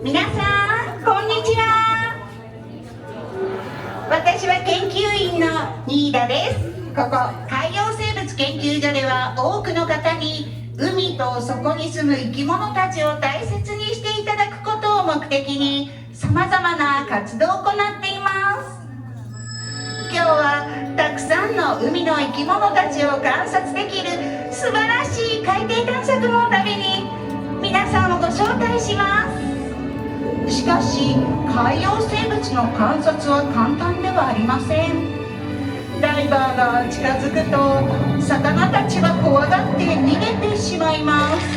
皆さんこんにちは。私は研究員の新田です。ここ海洋生物研究所では多くの方に海とそこに住む生き物たちを大切にしていただくことを目的にさまざまな活動を行っています。今日はたくさんの海の生き物たちを観察できる素晴らしい海底探索の旅に皆さんをご招待します。しかし海洋生物の観察は簡単ではありません。ダイバーが近づくと魚たちは怖がって逃げてしまいます。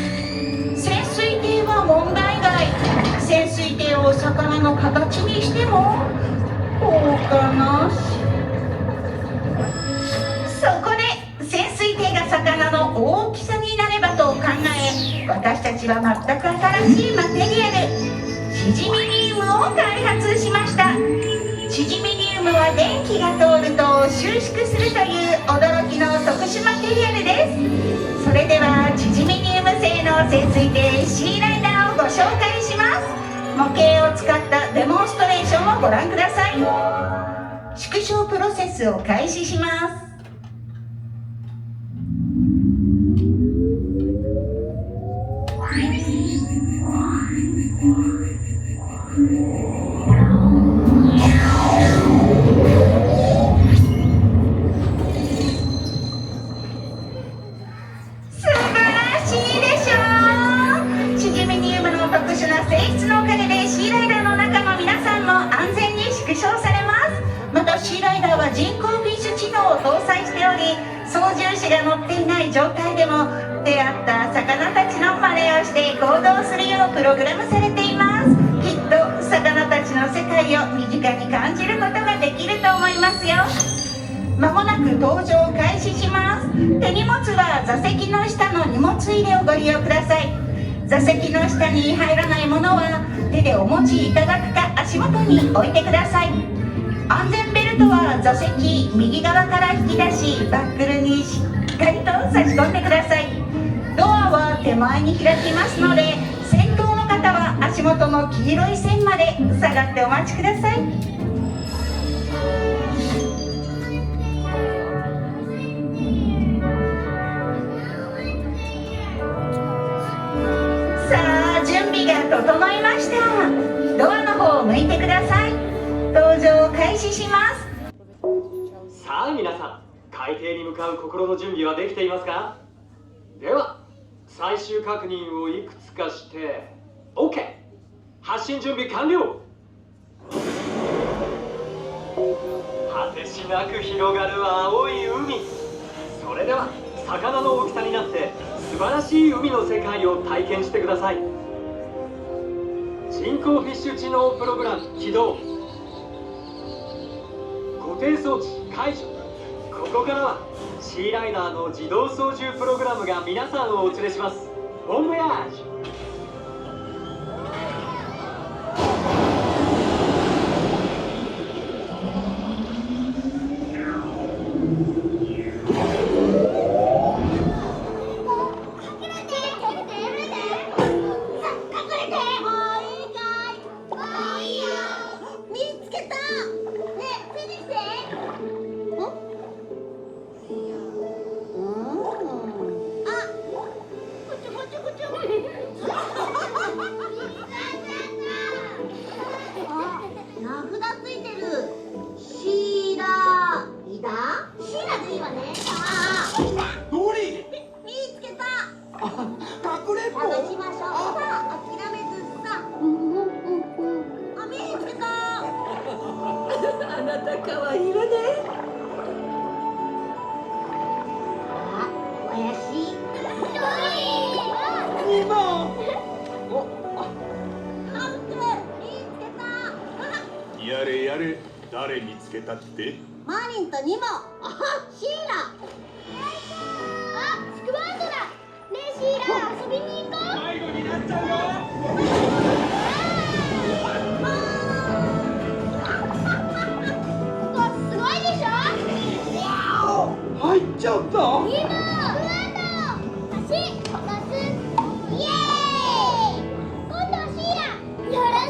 潜水艇は問題外。潜水艇を魚の形にしても効果なし。そこで潜水艇が魚の大きさになればと考え、私たちは全く新しいマテリアルシジミニウムを開発しました。シジミニウムは電気が通ると収縮するという驚きの特殊マテリアルです。それではシジミニウム製の潜水艇シーライダーをご紹介します。模型を使ったデモンストレーションをご覧ください。縮小プロセスを開始します。シーライダーは人工フィッシュ知能を搭載しており、操縦士が乗っていない状態でも出会った魚たちの真似をして行動するようプログラムされています。きっと魚たちの世界を身近に感じることができると思いますよ。まもなく搭乗を開始します。手荷物は座席の下の荷物入れをご利用ください。座席の下に入らないものは手でお持ちいただくか足元に置いてください。安全ベルトは座席右側から引き出し、バックルにしっかりと差し込んでください。ドアは手前に開きますので、先頭の方は足元の黄色い線まで下がってお待ちください。さあ、準備が整いました。ドアの方を向いてください。搭乗を開始します。さあ皆さん、海底に向かう心の準備はできていますか？では最終確認をいくつかして OK、 発進準備完了。果てしなく広がる青い海。それでは魚の大きさになって素晴らしい海の世界を体験してください。人工フィッシュ知能プログラム起動。固定装置解除。ここからはシーライダーの自動操縦プログラムが皆さんをお連れします。ボンボヤージュ。あなたかわいいわね。怪しい。ニモ。やれやれ、誰見つけたって？マーリンとニモ。シーラ。スクワートだ。ねえシーラ、遊びに行こう。迷子になっちゃうよ。すごいでしょ。入っちゃった。ニモ、スクワート。足、バス。イエーイ。今度はシーラ。やら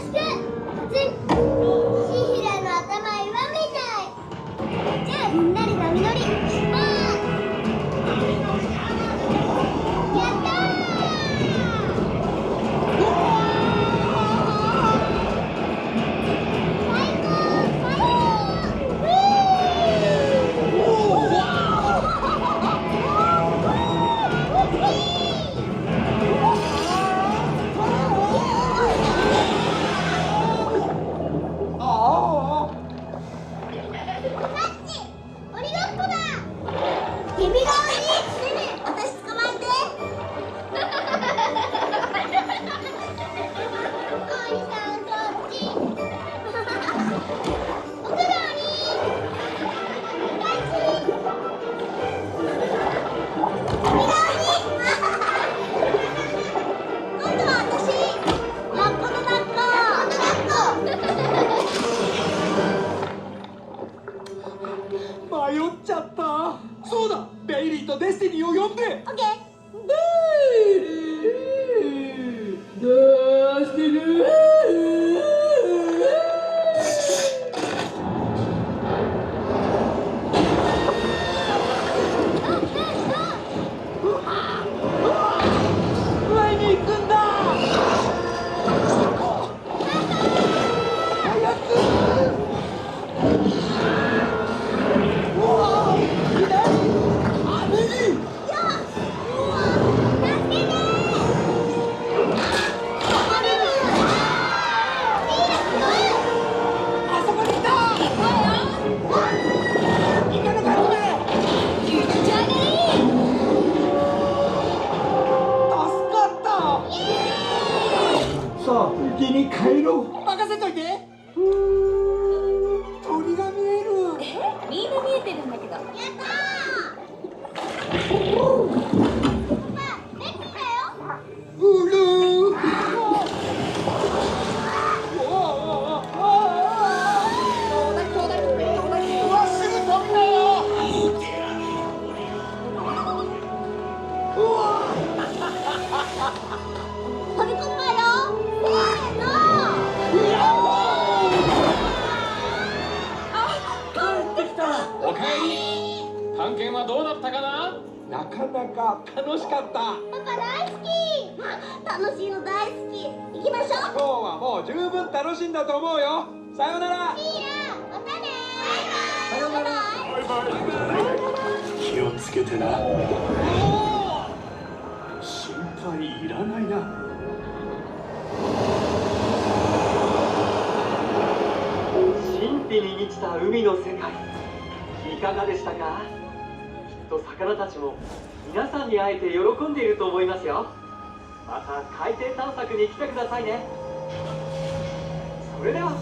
先に帰ろう。任せといて。鳥が見える。みんな見えてるんだけど。やったー。パパ、できたよ。うるー。うわ、すぐ飛びなよ。飛び込むわよ。せーの。おかえり。探検はどうだったかな。なかなか楽しかった。パパ大好き。楽しいの大好き。行きましょう。今日はもう十分楽しんだと思うよ。さようなら。いいや、またね。さようなら。気をつけてな。心配いらないな。神秘に満ちた海の世界、いかがでしたか？きっと魚たちも皆さんに会えて喜んでいると思いますよ。また海底探索に来てくださいね。それでは。